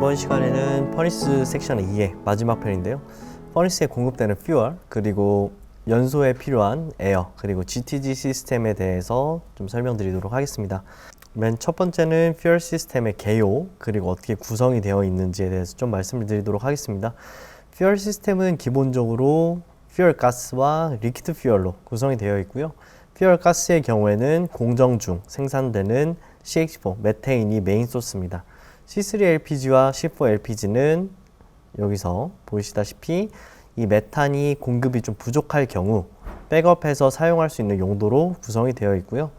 이번 시간에는 퍼니스 섹션 2의 마지막 편인데요. 퍼니스에 공급되는 퓨얼, 그리고 연소에 필요한 에어, 그리고 GTG 시스템에 대해서 좀 설명드리도록 하겠습니다. 맨 첫 번째는 퓨얼 시스템의 개요, 그리고 어떻게 구성이 되어 있는지에 대해서 좀 말씀을 드리도록 하겠습니다. 퓨얼 시스템은 기본적으로 퓨얼 가스와 리퀴드 퓨얼로 구성이 되어 있고요. 퓨얼 가스의 경우에는 공정 중 생산되는 CH4, 메테인이 메인 소스입니다. C3LPG와 C4LPG는 여기서 보시다시피 이 메탄이 공급이 좀 부족할 경우 백업해서 사용할 수 있는 용도로 구성이 되어 있고요.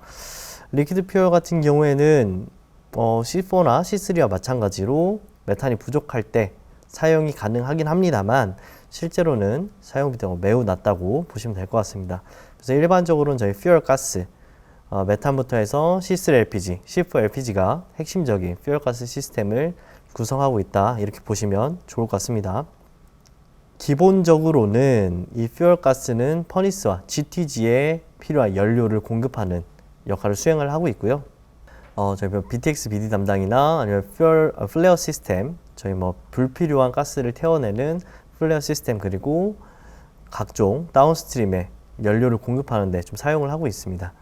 리퀴드 퓨얼 같은 경우에는 C4나 C3와 마찬가지로 메탄이 부족할 때 사용이 가능하긴 합니다만 실제로는 사용 비중이 매우 낮다고 보시면 될 것 같습니다. 그래서 일반적으로는 저희 퓨얼 가스, 메탄부터 해서 C3LPG, C4LPG가 핵심적인 퓨얼 가스 시스템을 구성하고 있다, 이렇게 보시면 좋을 것 같습니다. 기본적으로는 이 퓨얼 가스는 퍼니스와 GTG에 필요한 연료를 공급하는 역할을 수행을 하고 있고요. 저희 BTX BD 담당이나 아니면 플레어 시스템, 저희 불필요한 가스를 태워내는 플레어 시스템, 그리고 각종 다운스트림에 연료를 공급하는 데 좀 사용을 하고 있습니다.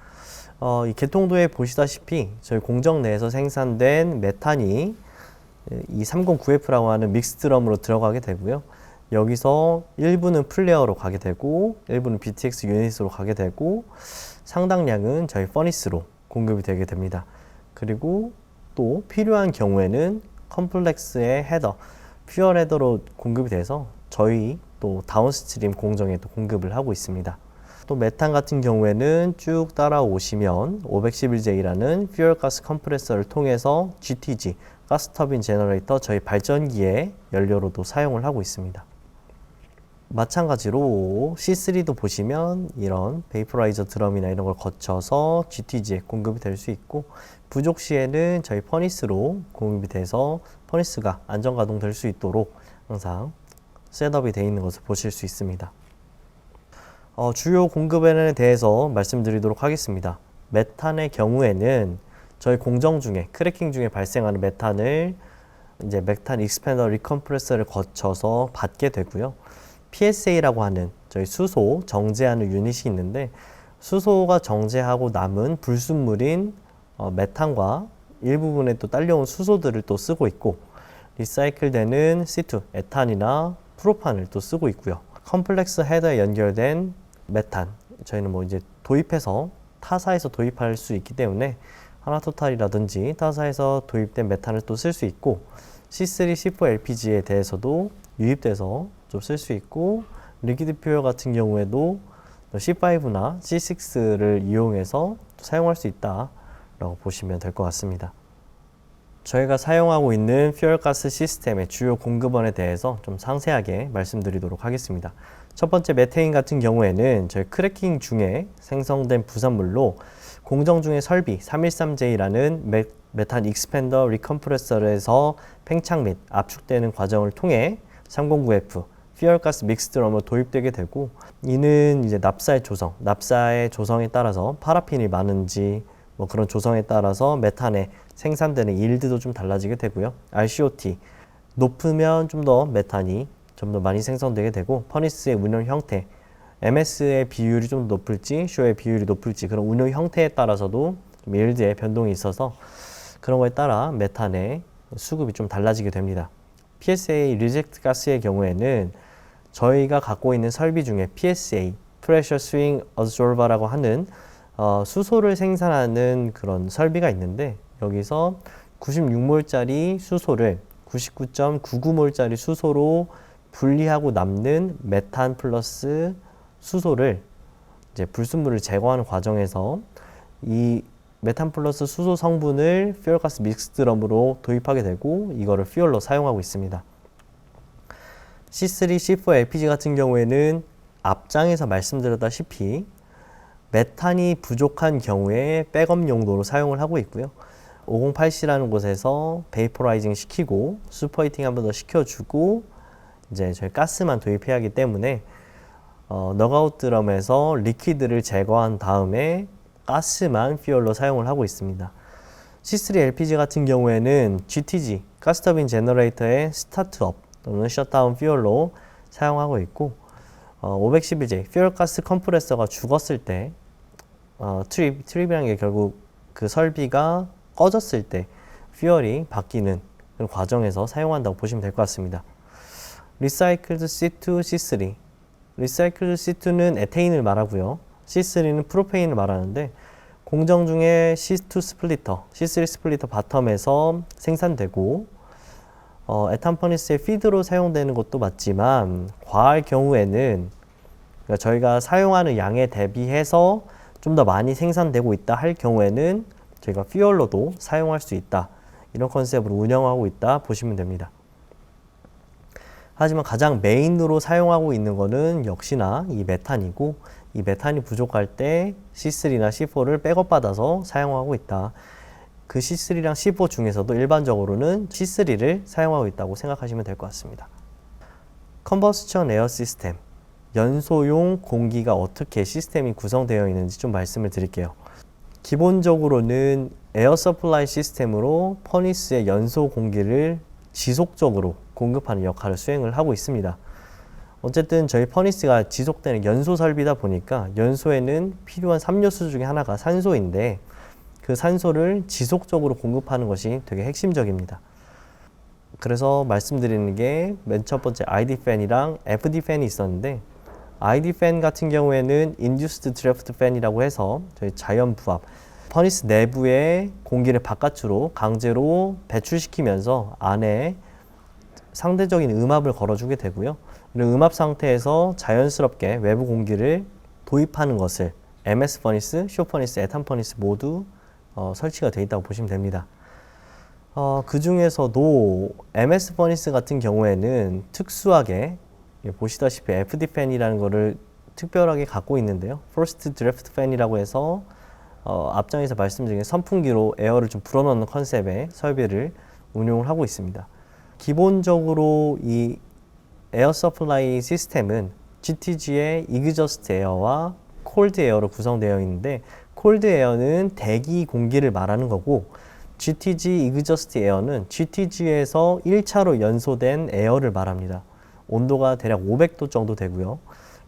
이 개통도에 보시다시피 저희 공정 내에서 생산된 메탄이 이 309F라고 하는 믹스 드럼으로 들어가게 되고요. 여기서 일부는 플레어로 가게 되고 일부는 BTX 유닛으로 가게 되고 상당량은 저희 퍼니스로 공급이 되게 됩니다. 그리고 또 필요한 경우에는 컴플렉스의 헤더, 퓨얼 헤더로 공급이 돼서 저희 또 다운스트림 공정에 또 공급을 하고 있습니다. 또 메탄 같은 경우에는 쭉 따라오시면 511J라는 퓨얼 가스 컴프레서를 통해서 GTG, 가스 터빈 제너레이터, 저희 발전기의 연료로도 사용을 하고 있습니다. 마찬가지로 C3도 보시면 이런 베이퍼라이저 드럼이나 이런 걸 거쳐서 GTG에 공급이 될 수 있고, 부족 시에는 저희 퍼니스로 공급이 돼서 퍼니스가 안전 가동될 수 있도록 항상 셋업이 되어 있는 것을 보실 수 있습니다. 주요 공급원에 대해서 말씀드리도록 하겠습니다. 메탄의 경우에는 저희 공정 중에, 크래킹 중에 발생하는 메탄을 이제 메탄 익스펜더 리컴프레서를 거쳐서 받게 되고요. PSA라고 하는 저희 수소 정제하는 유닛이 있는데, 수소가 정제하고 남은 불순물인 메탄과 일부분에 또 딸려온 수소들을 또 쓰고 있고, 리사이클 되는 C2, 에탄이나 프로판을 또 쓰고 있고요. 컴플렉스 헤더에 연결된 메탄, 저희는 이제 도입해서 타사에서 도입할 수 있기 때문에 하나토탈이라든지 타사에서 도입된 메탄을 또 쓸 수 있고, C3, C4 LPG에 대해서도 유입돼서 좀 쓸 수 있고, 리퀴드 퓨얼 같은 경우에도 C5나 C6를 이용해서 사용할 수 있다라고 보시면 될 것 같습니다. 저희가 사용하고 있는 퓨얼 가스 시스템의 주요 공급원에 대해서 좀 상세하게 말씀드리도록 하겠습니다. 첫 번째 메테인 같은 경우에는 저희 크래킹 중에 생성된 부산물로 공정 중의 설비 313J라는 메탄 익스펜더 리컴프레서에서 팽창 및 압축되는 과정을 통해 309F 퓨얼 가스 믹스 드럼으로 도입되게 되고, 이는 이제 납사의 조성에 따라서 파라핀이 많은지 그런 조성에 따라서 메탄의 생산되는 일드도 좀 달라지게 되고요. RCOT 높으면 좀 더 메탄이 좀 더 많이 생성되게 되고, 퍼니스의 운영 형태, MS의 비율이 좀 높을지 쇼의 비율이 높을지 그런 운영 형태에 따라서도 좀 일드의 변동이 있어서 그런 거에 따라 메탄의 수급이 좀 달라지게 됩니다. PSA 리젝트 가스의 경우에는 저희가 갖고 있는 설비 중에 PSA Pressure Swing Absorber라고 하는 수소를 생산하는 그런 설비가 있는데, 여기서 96몰짜리 수소를 99.99몰짜리 수소로 분리하고 남는 메탄 플러스 수소를 이제 불순물을 제거하는 과정에서 이 메탄 플러스 수소 성분을 퓨얼 가스 믹스 드럼으로 도입하게 되고, 이거를 퓨얼로 사용하고 있습니다. C3, C4 LPG 같은 경우에는 앞장에서 말씀드렸다시피 메탄이 부족한 경우에 백업 용도로 사용을 하고 있고요. 508C라는 곳에서 베이퍼라이징 시키고 슈퍼히팅 한 번 더 시켜주고 이제 저희 가스만 도입해야 하기 때문에 넉아웃 드럼에서 리퀴드를 제거한 다음에 가스만 퓨얼로 사용을 하고 있습니다. C3 LPG 같은 경우에는 GTG, 가스터빈 제너레이터의 스타트업 또는 셧다운 퓨얼로 사용하고 있고 511J 퓨얼 가스 컴프레서가 죽었을 때 트립이라는 게 결국 그 설비가 꺼졌을 때 퓨얼이 바뀌는 그런 과정에서 사용한다고 보시면 될 것 같습니다. 리사이클드 C2, C3 리사이클드 C2는 에테인을 말하고요. C3는 프로페인을 말하는데 공정 중에 C2 스플리터, C3 스플리터 바텀에서 생산되고 에탄 퍼니스의 피드로 사용되는 것도 맞지만 과할 경우에는 그러니까 저희가 사용하는 양에 대비해서 좀 더 많이 생산되고 있다 할 경우에는 저희가 퓨얼로도 사용할 수 있다. 이런 컨셉으로 운영하고 있다 보시면 됩니다. 하지만 가장 메인으로 사용하고 있는 것은 역시나 이 메탄이고 이 메탄이 부족할 때 C3나 C4를 백업받아서 사용하고 있다. 그 C3랑 C4 중에서도 일반적으로는 C3를 사용하고 있다고 생각하시면 될 것 같습니다. 컨버스천 에어 시스템 연소용 공기가 어떻게 시스템이 구성되어 있는지 좀 말씀을 드릴게요. 기본적으로는 에어 서플라이 시스템으로 퍼니스의 연소 공기를 지속적으로 공급하는 역할을 수행을 하고 있습니다. 어쨌든 저희 퍼니스가 지속되는 연소 설비다 보니까 연소에는 필요한 3요소 중에 하나가 산소인데 그 산소를 지속적으로 공급하는 것이 되게 핵심적입니다. 그래서 말씀드리는 게 맨 첫 번째 ID 팬이랑 FD 팬이 있었는데 ID 팬 같은 경우에는 Induced Draft Fan이라고 해서 저희 자연 부압 퍼니스 내부의 공기를 바깥으로 강제로 배출시키면서 안에 상대적인 음압을 걸어주게 되고요. 이런 음압 상태에서 자연스럽게 외부 공기를 도입하는 것을 MS 퍼니스, 쇼 퍼니스, 에탄 퍼니스 모두 설치가 되어 있다고 보시면 됩니다. 그 중에서도 MS 퍼니스 같은 경우에는 특수하게 보시다시피 FD 팬이라는 거를 특별하게 갖고 있는데요. Forced Draft Fan이라고 해서 앞장에서 말씀드린 선풍기로 에어를 좀 불어넣는 컨셉의 설비를 운용을 하고 있습니다. 기본적으로 이 에어 서플라이 시스템은 GTG의 이그저스트 에어와 콜드 에어로 구성되어 있는데 콜드 에어는 대기 공기를 말하는 거고 GTG 이그저스트 에어는 GTG에서 1차로 연소된 에어를 말합니다. 온도가 대략 500도 정도 되고요.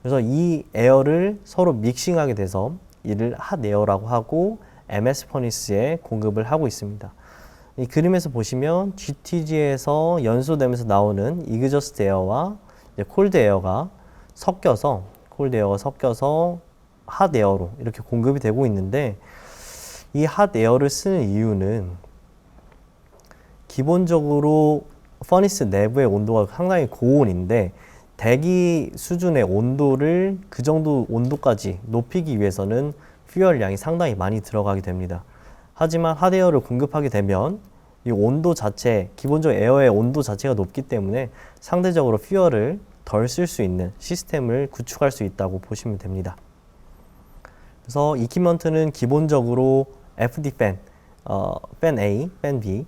그래서 이 에어를 서로 믹싱하게 돼서 이를 핫 에어라고 하고 MS 퍼니스에 공급을 하고 있습니다. 이 그림에서 보시면 GTG에서 연소되면서 나오는 이그저스트 에어와 콜드 에어가 섞여서 핫 에어로 이렇게 공급이 되고 있는데 이 핫 에어를 쓰는 이유는 기본적으로 퍼니스 내부의 온도가 상당히 고온인데 대기 수준의 온도를 그 정도 온도까지 높이기 위해서는 퓨얼 양이 상당히 많이 들어가게 됩니다. 하지만 핫에어를 공급하게 되면 이 온도 자체, 기본적으로 에어의 온도 자체가 높기 때문에 상대적으로 퓨얼을 덜 쓸 수 있는 시스템을 구축할 수 있다고 보시면 됩니다. 그래서 이퀴먼트는 기본적으로 FD 팬, 팬 A, 팬 B,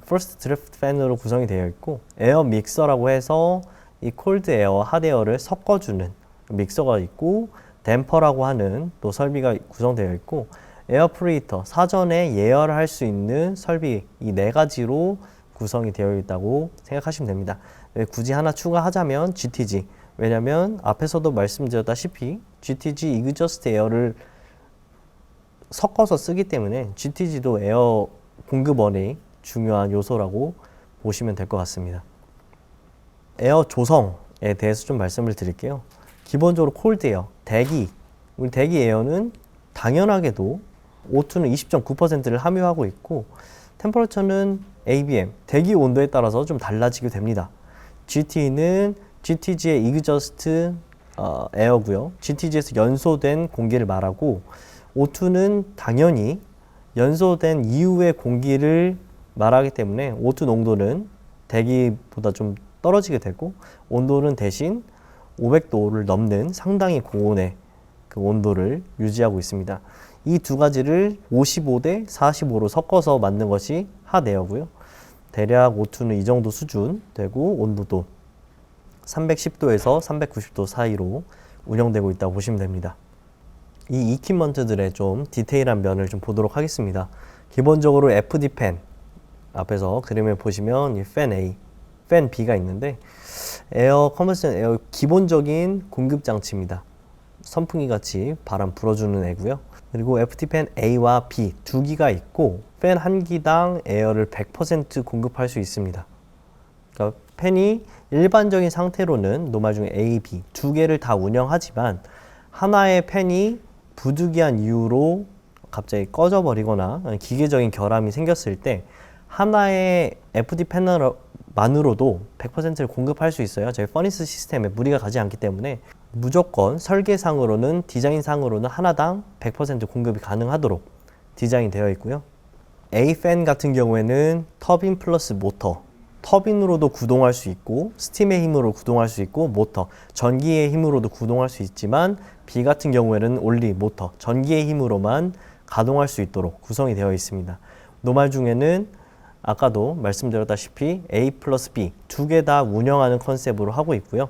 First Draft 팬으로 구성이 되어 있고 에어 믹서라고 해서 이 콜드 에어와 핫 에어를 섞어주는 믹서가 있고 댐퍼라고 하는 또 설비가 구성되어 있고 에어 프리히터, 사전에 예열을 할 수 있는 설비 이 네 가지로 구성이 되어 있다고 생각하시면 됩니다. 굳이 하나 추가하자면 GTG, 왜냐면 앞에서도 말씀드렸다시피 GTG 이그저스트 에어를 섞어서 쓰기 때문에 GTG도 에어 공급원의 중요한 요소라고 보시면 될 것 같습니다. 에어 조성에 대해서 좀 말씀을 드릴게요. 기본적으로 콜드 에어, 우리 대기 에어는 당연하게도 O2는 20.9%를 함유하고 있고 템퍼러처는 ABM, 대기 온도에 따라서 좀 달라지게 됩니다. GT는 GTG의 이그저스트 에어고요. GTG에서 연소된 공기를 말하고 O2는 당연히 연소된 이후의 공기를 말하기 때문에 O2 농도는 대기보다 좀 떨어지게 되고 온도는 대신 500도를 넘는 상당히 고온의 그 온도를 유지하고 있습니다. 이 두 가지를 55대 45로 섞어서 만든 것이 핫 에어고요. 대략 O2는 이 정도 수준 되고 온도도 310도에서 390도 사이로 운영되고 있다고 보시면 됩니다. 이 이퀴먼트들의 좀 디테일한 면을 좀 보도록 하겠습니다. 기본적으로 FD 팬, 앞에서 그림을 보시면 이 팬 A, 팬 B가 있는데 컨버션 에어 기본적인 공급 장치입니다. 선풍기 같이 바람 불어주는 애고요. 그리고 FT 팬 A와 B 두 기가 있고 팬 한 기당 에어를 100% 공급할 수 있습니다. 그러니까 팬이 일반적인 상태로는 노말 중에 A, B 두 개를 다 운영하지만 하나의 팬이 부득이한 이유로 갑자기 꺼져버리거나 기계적인 결함이 생겼을 때 하나의 FT 패널만으로도 100%를 공급할 수 있어요. 저희 퍼니스 시스템에 무리가 가지 않기 때문에 무조건 설계상으로는 디자인상으로는 하나당 100% 공급이 가능하도록 디자인이 되어 있고요. A팬 같은 경우에는 터빈 플러스 모터, 터빈으로도 구동할 수 있고 스팀의 힘으로 구동할 수 있고 모터, 전기의 힘으로도 구동할 수 있지만 B 같은 경우에는 올리 모터, 전기의 힘으로만 가동할 수 있도록 구성이 되어 있습니다. 노말 중에는 아까도 말씀드렸다시피 A 플러스 B 두 개 다 운영하는 컨셉으로 하고 있고요.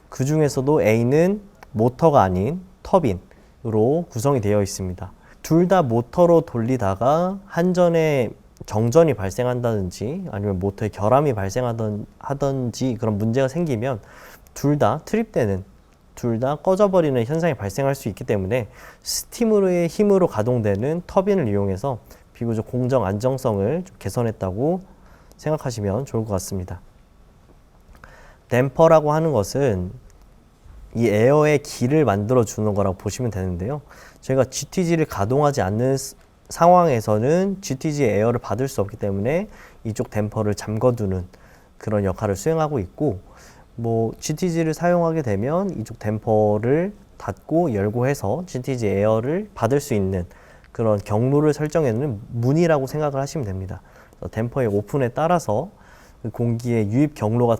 그 중에서도 A는 모터가 아닌 터빈으로 구성이 되어 있습니다. 둘 다 모터로 돌리다가 한전에 정전이 발생한다든지 아니면 모터에 결함이 발생하든지 그런 문제가 생기면 둘 다 트립되는, 둘 다 꺼져버리는 현상이 발생할 수 있기 때문에 스팀으로의 힘으로 가동되는 터빈을 이용해서 비교적 공정 안정성을 좀 개선했다고 생각하시면 좋을 것 같습니다. 댐퍼라고 하는 것은 이 에어의 길을 만들어 주는 거라고 보시면 되는데요. 저희가 GTG를 가동하지 않는 상황에서는 GTG 에어를 받을 수 없기 때문에 이쪽 댐퍼를 잠궈두는 그런 역할을 수행하고 있고, GTG를 사용하게 되면 이쪽 댐퍼를 닫고 열고 해서 GTG 에어를 받을 수 있는 그런 경로를 설정해놓는 문이라고 생각을 하시면 됩니다. 댐퍼의 오픈에 따라서 공기의 유입 경로가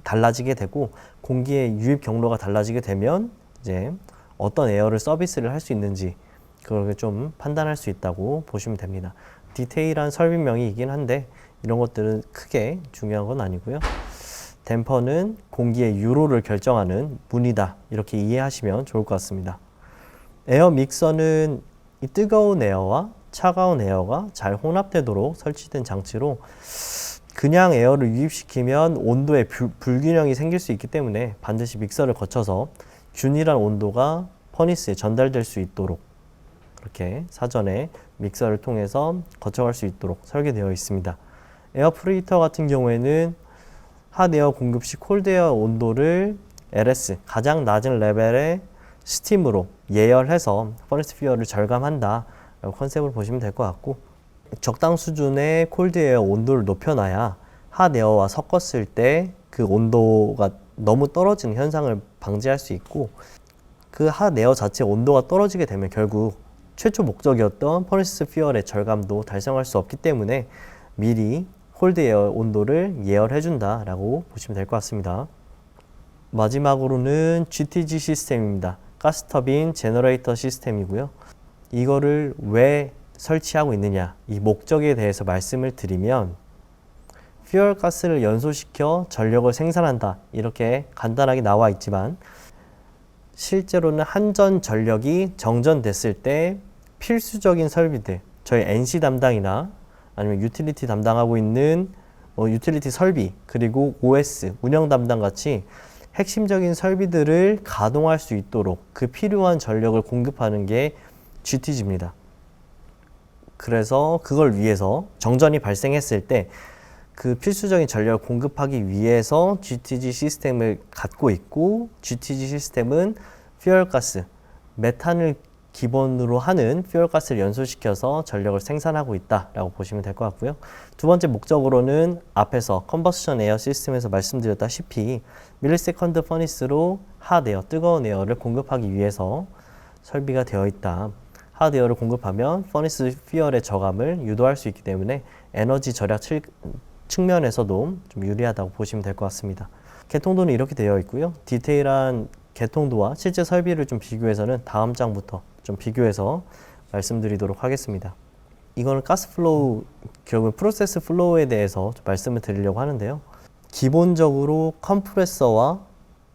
달라지게 되고, 공기의 유입 경로가 달라지게 되면 이제 어떤 에어를 서비스를 할 수 있는지 그걸 좀 판단할 수 있다고 보시면 됩니다. 디테일한 설명이긴 한데 이런 것들은 크게 중요한 건 아니고요. 댐퍼는 공기의 유로를 결정하는 문이다, 이렇게 이해하시면 좋을 것 같습니다. 에어 믹서는 이 뜨거운 에어와 차가운 에어가 잘 혼합되도록 설치된 장치로 그냥 에어를 유입시키면 온도에 불균형이 생길 수 있기 때문에 반드시 믹서를 거쳐서 균일한 온도가 퍼니스에 전달될 수 있도록 그렇게 사전에 믹서를 통해서 거쳐갈 수 있도록 설계되어 있습니다. 에어 프리히터 같은 경우에는 핫 에어 공급 시 콜드 에어 온도를 LS, 가장 낮은 레벨의 스팀으로 예열해서 퍼니스 퓨어를 절감한다 라고 컨셉을 보시면 될 것 같고, 적당 수준의 콜드 에어 온도를 높여놔야 핫 에어와 섞었을 때 그 온도가 너무 떨어지는 현상을 방지할 수 있고, 그 핫 에어 자체 온도가 떨어지게 되면 결국 최초 목적이었던 퍼니스 퓨얼의 절감도 달성할 수 없기 때문에 미리 콜드 에어 온도를 예열해 준다 라고 보시면 될 것 같습니다. 마지막으로는 GTG 시스템입니다. 가스터빈 제너레이터 시스템이고요. 이거를 왜 설치하고 있느냐, 이 목적에 대해서 말씀을 드리면, 퓨얼 가스를 연소시켜 전력을 생산한다 이렇게 간단하게 나와 있지만, 실제로는 한전 전력이 정전됐을 때 필수적인 설비들, 저희 NC 담당이나 아니면 유틸리티 담당하고 있는 유틸리티 설비, 그리고 OS 운영 담당 같이 핵심적인 설비들을 가동할 수 있도록 그 필요한 전력을 공급하는 게 GTG입니다. 그래서 그걸 위해서 정전이 발생했을 때 그 필수적인 전력을 공급하기 위해서 GTG 시스템을 갖고 있고, GTG 시스템은 퓨얼가스, 메탄을 기본으로 하는 퓨얼가스를 연소시켜서 전력을 생산하고 있다라고 보시면 될 것 같고요. 두 번째 목적으로는 앞에서 컨버션 에어 시스템에서 말씀드렸다시피 밀리세컨드 퍼니스로 핫 에어, 뜨거운 에어를 공급하기 위해서 설비가 되어 있다. 핫 에어를 공급하면 퍼니스 퓨얼의 저감을 유도할 수 있기 때문에 에너지 절약 측면에서도 좀 유리하다고 보시면 될 것 같습니다. 개통도는 이렇게 되어 있고요. 디테일한 개통도와 실제 설비를 좀 비교해서는 다음 장부터 좀 비교해서 말씀드리도록 하겠습니다. 이거는 가스 플로우, 결국 프로세스 플로우에 대해서 좀 말씀을 드리려고 하는데요. 기본적으로 컴프레서와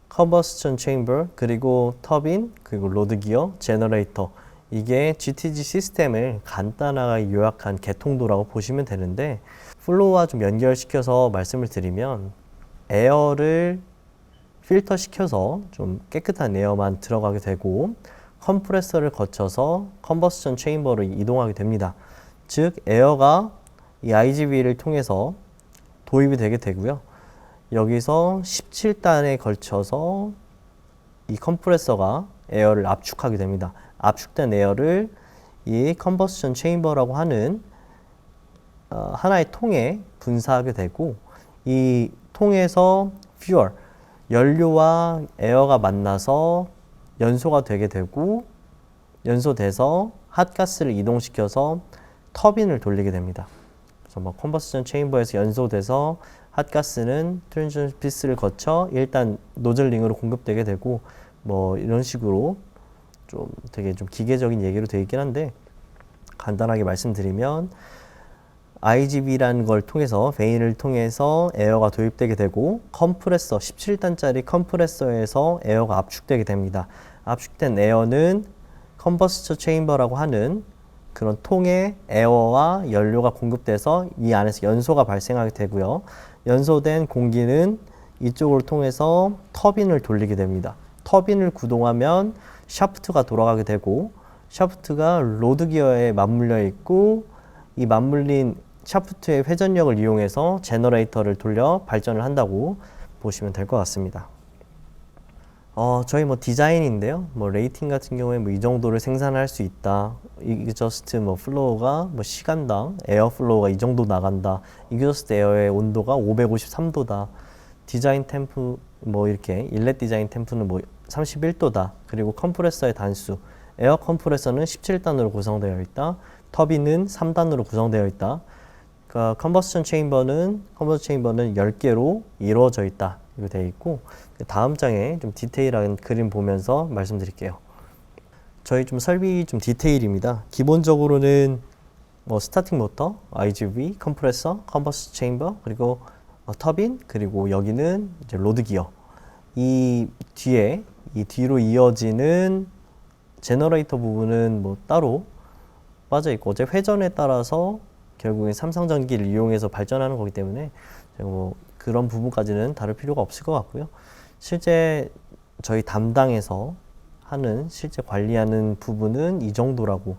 컨버스천 체인버, 그리고 터빈, 그리고 로드 기어, 제너레이터, 이게 GTG 시스템을 간단하게 요약한 개통도라고 보시면 되는데, 플로우와 좀 연결시켜서 말씀을 드리면 에어를 필터 시켜서 좀 깨끗한 에어만 들어가게 되고 컴프레서를 거쳐서 컨버스션 체인버로 이동하게 됩니다. 즉 에어가 이 IGB를 통해서 도입이 되게 되고요. 여기서 17단에 걸쳐서 이 컴프레서가 에어를 압축하게 됩니다. 압축된 에어를 이 컨버스션 체인버라고 하는 하나의 통에 분사하게 되고 이 통에서 퓨얼, 연료와 에어가 만나서 연소가 되게 되고 연소돼서 핫가스를 이동시켜서 터빈을 돌리게 됩니다. 그래서 뭐 컨버스션 체인버에서 연소돼서 핫가스는 트랜지션 피스를 거쳐 일단 노즐링으로 공급되게 되고 뭐 이런 식으로 좀 되게 좀 기계적인 얘기로 되어 있긴 한데 간단하게 말씀드리면 IGB라는 걸 통해서 베인을 통해서 에어가 도입되게 되고 컴프레서 17단짜리 컴프레서에서 에어가 압축되게 됩니다. 압축된 에어는 컨버스터 체인버라고 하는 그런 통에 에어와 연료가 공급돼서 이 안에서 연소가 발생하게 되고요. 연소된 공기는 이쪽을 통해서 터빈을 돌리게 됩니다. 터빈을 구동하면 샤프트가 돌아가게 되고 샤프트가 로드 기어에 맞물려 있고 이 맞물린 샤프트의 회전력을 이용해서 제너레이터를 돌려 발전을 한다고 보시면 될 것 같습니다. 저희 뭐 디자인인데요. 뭐 레이팅 같은 경우에 뭐 이 정도를 생산할 수 있다. 이그저스트 뭐 플로우가 뭐 시간당 에어 플로우가 이 정도 나간다. 이그저스트 에어의 온도가 553도다. 디자인 템프 뭐 이렇게 인렛 디자인 템프는 뭐 31도다. 그리고 컴프레서의 단수 에어 컴프레서는 17단으로 구성되어 있다. 터빈은 3단으로 구성되어 있다. 그러니까 컨버스션 체인버는 10개로 이루어져 있다. 이거 되어 있고 다음 장에 좀 디테일한 그림 보면서 말씀드릴게요. 저희 좀 설비 좀 디테일입니다. 기본적으로는 뭐 스타팅 모터, IGB, 컴프레서, 컨버스션 체인버, 그리고 터빈, 그리고 여기는 이제 로드 기어. 이 뒤로 이어지는 제너레이터 부분은 뭐 따로 빠져 있고 어제 회전에 따라서 결국엔 삼성전기를 이용해서 발전하는 거기 때문에 제가 뭐 그런 부분까지는 다룰 필요가 없을 것 같고요. 실제 저희 담당에서 하는 실제 관리하는 부분은 이 정도라고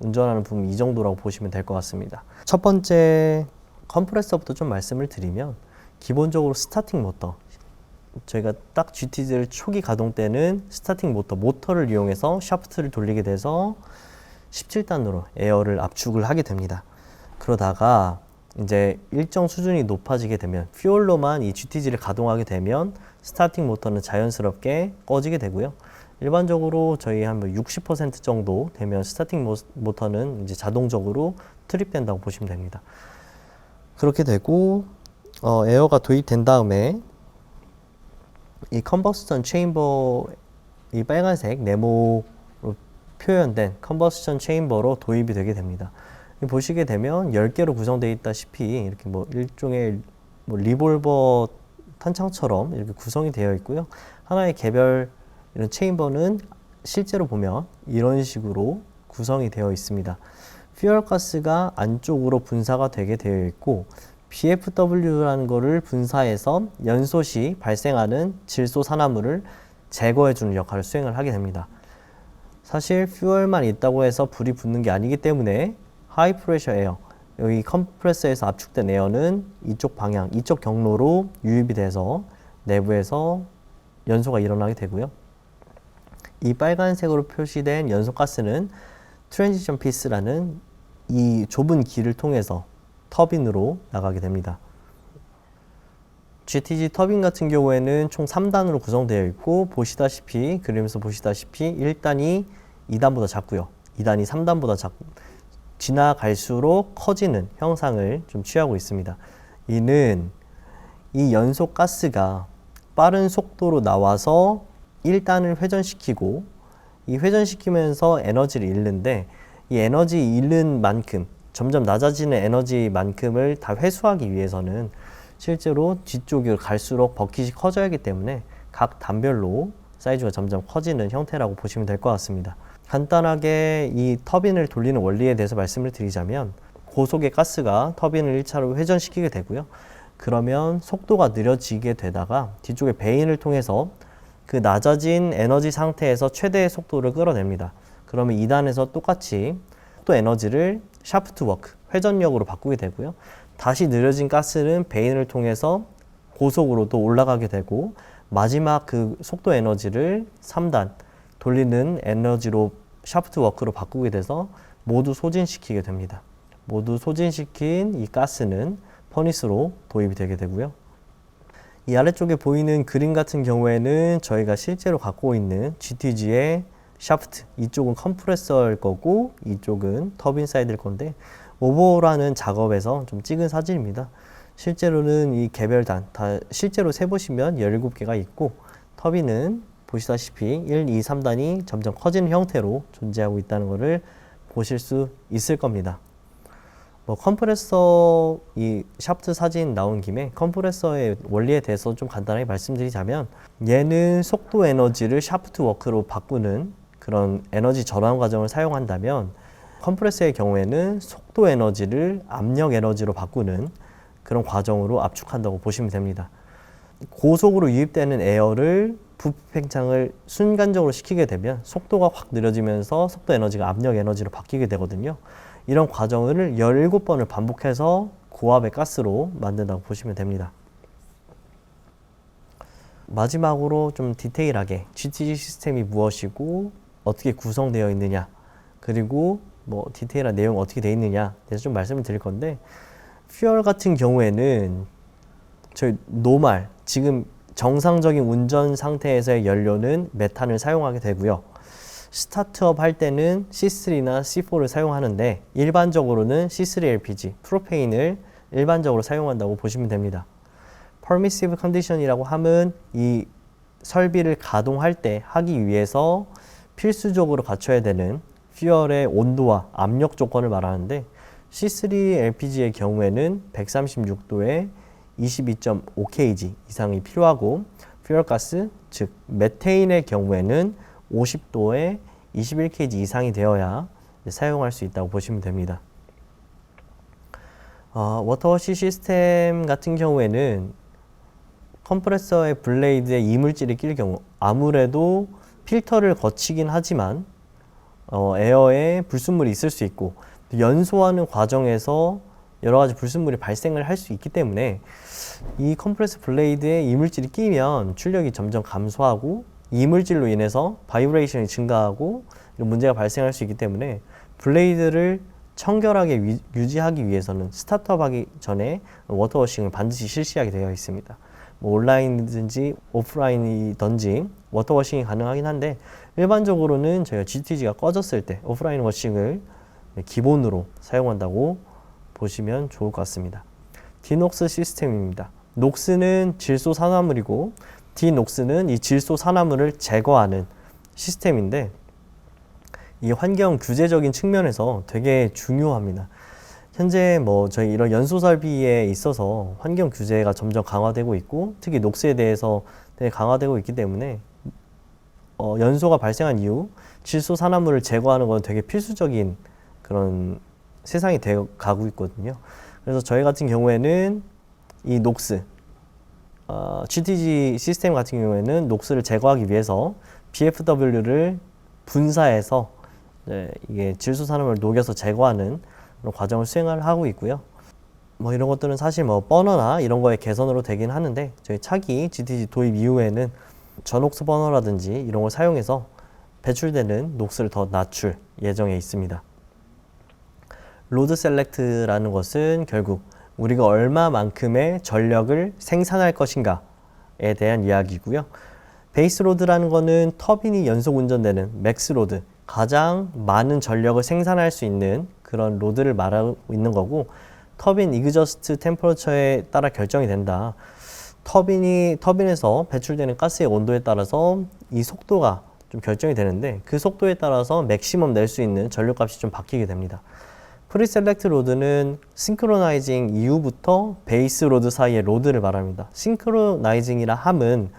운전하는 부분 이 정도라고 보시면 될 것 같습니다. 첫 번째 컴프레서부터 좀 말씀을 드리면 기본적으로 스타팅 모터 저희가 딱 GTG를 초기 가동 때는 스타팅 모터를 이용해서 샤프트를 돌리게 돼서 17단으로 에어를 압축을 하게 됩니다. 그러다가 이제 일정 수준이 높아지게 되면 퓨얼로만 이 GTG를 가동하게 되면 스타팅 모터는 자연스럽게 꺼지게 되고요. 일반적으로 저희 한 60% 정도 되면 스타팅 모터는 이제 자동적으로 트립된다고 보시면 됩니다. 그렇게 되고 에어가 도입된 다음에 이 컨버스션 체인버 이 빨간색 네모로 표현된 컨버스션 체인버로 도입이 되게 됩니다. 보시게 되면 10개로 구성되어 있다시피 이렇게 뭐 일종의 뭐 리볼버 탄창처럼 이렇게 구성이 되어 있고요. 하나의 개별 이런 체인버는 실제로 보면 이런 식으로 구성이 되어 있습니다. 퓨얼 가스가 안쪽으로 분사가 되게 되어 있고 BFW라는 거를 분사해서 연소 시 발생하는 질소 산화물을 제거해 주는 역할을 수행을 하게 됩니다. 사실 퓨얼만 있다고 해서 불이 붙는 게 아니기 때문에 하이 프레셔 에어, 여기 컴프레서에서 압축된 에어는 이쪽 방향, 이쪽 경로로 유입이 돼서 내부에서 연소가 일어나게 되고요. 이 빨간색으로 표시된 연소가스는 트랜지션 피스라는 이 좁은 길을 통해서 터빈으로 나가게 됩니다. GTG 터빈 같은 경우에는 총 3단으로 구성되어 있고 보시다시피 그림에서 보시다시피 1단이 2단보다 작고요. 2단이 3단보다 작고 지나갈수록 커지는 형상을 좀 취하고 있습니다. 이는 이 연소 가스가 빠른 속도로 나와서 1단을 회전시키고 이 회전시키면서 에너지를 잃는데 이 에너지 잃는 만큼 점점 낮아지는 에너지만큼을 다 회수하기 위해서는 실제로 뒤쪽으로 갈수록 버킷이 커져야 하기 때문에 각 단별로 사이즈가 점점 커지는 형태라고 보시면 될 것 같습니다. 간단하게 이 터빈을 돌리는 원리에 대해서 말씀을 드리자면 고속의 가스가 터빈을 1차로 회전시키게 되고요. 그러면 속도가 느려지게 되다가 뒤쪽에 베인을 통해서 그 낮아진 에너지 상태에서 최대의 속도를 끌어냅니다. 그러면 2단에서 똑같이 속도 에너지를 샤프트 워크, 회전력으로 바꾸게 되고요. 다시 느려진 가스는 베인을 통해서 고속으로 또 올라가게 되고 마지막 그 속도 에너지를 3단 돌리는 에너지로 샤프트 워크로 바꾸게 돼서 모두 소진시키게 됩니다. 모두 소진시킨 이 가스는 퍼니스로 도입이 되게 되고요. 이 아래쪽에 보이는 그림 같은 경우에는 저희가 실제로 갖고 있는 GTG의 샤프트, 이쪽은 컴프레서일 거고 이쪽은 터빈 사이드일 건데 오버홀하는 작업에서 좀 찍은 사진입니다. 실제로는 이 개별단 다 실제로 세보시면 17개가 있고 터빈은 보시다시피 1, 2, 3단이 점점 커지는 형태로 존재하고 있다는 것을 보실 수 있을 겁니다. 컴프레서 이 샤프트 사진 나온 김에 컴프레서의 원리에 대해서 좀 간단하게 말씀드리자면 얘는 속도 에너지를 샤프트 워크로 바꾸는 그런 에너지 전환 과정을 사용한다면 컴프레서의 경우에는 속도 에너지를 압력 에너지로 바꾸는 그런 과정으로 압축한다고 보시면 됩니다. 고속으로 유입되는 에어를 부피 팽창을 순간적으로 시키게 되면 속도가 확 느려지면서 속도 에너지가 압력 에너지로 바뀌게 되거든요. 이런 과정을 17번을 반복해서 고압의 가스로 만든다고 보시면 됩니다. 마지막으로 좀 디테일하게 GTG 시스템이 무엇이고 어떻게 구성되어 있느냐 그리고 디테일한 내용 어떻게 되어 있느냐에 대해서 좀 말씀을 드릴 건데 퓨얼 같은 경우에는 저희 노말 지금 정상적인 운전 상태에서의 연료는 메탄을 사용하게 되고요. 스타트업 할 때는 C3나 C4를 사용하는데 일반적으로는 C3 LPG, 프로페인을 일반적으로 사용한다고 보시면 됩니다. Permissive Condition이라고 하면 이 설비를 가동할 때 하기 위해서 필수적으로 갖춰야 되는 퓨얼의 온도와 압력 조건을 말하는데 C3 LPG의 경우에는 136도에 22.5kg 이상이 필요하고 퓨얼가스, 즉 메테인의 경우에는 50도에 21kg 이상이 되어야 사용할 수 있다고 보시면 됩니다. 워터워시 시스템 같은 경우에는 컴프레서의 블레이드에 이물질이 낄 경우 아무래도 필터를 거치긴 하지만 에어에 불순물이 있을 수 있고 연소하는 과정에서 여러 가지 불순물이 발생을 할 수 있기 때문에 이 컴프레서 블레이드에 이물질이 끼면 출력이 점점 감소하고 이물질로 인해서 바이브레이션이 증가하고 이런 문제가 발생할 수 있기 때문에 블레이드를 청결하게 유지하기 위해서는 스타트업하기 전에 워터워싱을 반드시 실시하게 되어 있습니다. 온라인이든지 오프라인이든지 워터워싱이 가능하긴 한데 일반적으로는 저희가 GTG가 꺼졌을 때 오프라인 워싱을 기본으로 사용한다고 보시면 좋을 것 같습니다. 디녹스 시스템입니다. 녹스는 질소 산화물이고 디녹스는 이 질소 산화물을 제거하는 시스템인데 이 환경 규제적인 측면에서 되게 중요합니다. 현재 저희 이런 연소 설비에 있어서 환경 규제가 점점 강화되고 있고 특히 녹스에 대해서 되게 강화되고 있기 때문에 연소가 발생한 이후 질소 산화물을 제거하는 건 되게 필수적인 그런 세상이 되어 가고 있거든요. 그래서 저희 같은 경우에는 이 녹스 GTG 시스템 같은 경우에는 녹스를 제거하기 위해서 BFW를 분사해서 이게 질소 산화물을 녹여서 제거하는 그런 과정을 수행을 하고 있고요. 이런 것들은 사실 버너나 이런 거의 개선으로 되긴 하는데 저희 차기 GTG 도입 이후에는 전옥스 버너라든지 이런 걸 사용해서 배출되는 녹스를 더 낮출 예정에 있습니다. 로드 셀렉트라는 것은 결국 우리가 얼마만큼의 전력을 생산할 것인가에 대한 이야기고요. 베이스 로드라는 것은 터빈이 연속 운전되는 맥스 로드, 가장 많은 전력을 생산할 수 있는 그런 로드를 말하고 있는 거고 터빈 이그저스트 템퍼러처에 따라 결정이 된다. 터빈에서 배출되는 가스의 온도에 따라서 이 속도가 좀 결정이 되는데 그 속도에 따라서 맥시멈 낼 수 있는 전력값이 좀 바뀌게 됩니다. 프리셀렉트 로드는 싱크로나이징 이후부터 베이스 로드 사이의 로드를 말합니다. 싱크로나이징이라 함은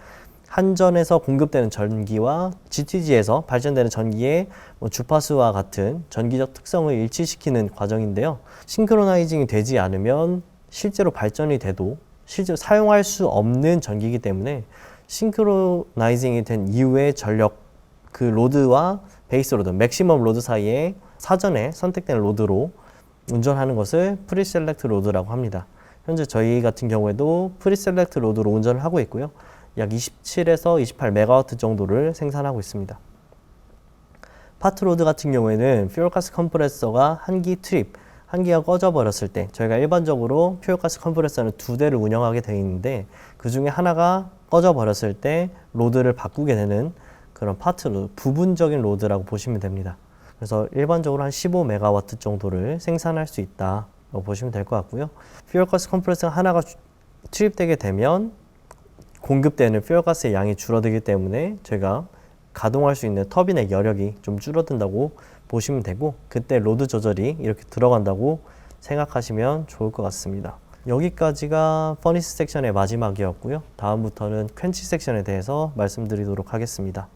한전에서 공급되는 전기와 GTG에서 발전되는 전기의 주파수와 같은 전기적 특성을 일치시키는 과정인데요. 싱크로나이징이 되지 않으면 실제로 발전이 돼도 실제로 사용할 수 없는 전기이기 때문에 싱크로나이징이 된 이후에 전력 그 로드와 베이스 로드, 맥시멈 로드 사이에 사전에 선택된 로드로 운전하는 것을 프리셀렉트 로드라고 합니다. 현재 저희 같은 경우에도 프리셀렉트 로드로 운전을 하고 있고요. 약 27에서 28MW 정도를 생산하고 있습니다. 파트 로드 같은 경우에는 퓨얼가스 컴프레서가 한 기가 꺼져 버렸을 때 저희가 일반적으로 퓨얼가스 컴프레서는 2대를 운영하게 되어 있는데 그 중에 하나가 꺼져 버렸을 때 로드를 바꾸게 되는 그런 파트 로드, 부분적인 로드라고 보시면 됩니다. 그래서 일반적으로 한 15MW 정도를 생산할 수 있다고 보시면 될 것 같고요. 퓨얼가스 컴프레서 하나가 투입되게 되면 공급되는 퓨얼가스의 양이 줄어들기 때문에 저희가 가동할 수 있는 터빈의 여력이 좀 줄어든다고 보시면 되고, 그때 로드 조절이 이렇게 들어간다고 생각하시면 좋을 것 같습니다. 여기까지가 퍼니스 섹션의 마지막이었고요. 다음부터는 퀸치 섹션에 대해서 말씀드리도록 하겠습니다.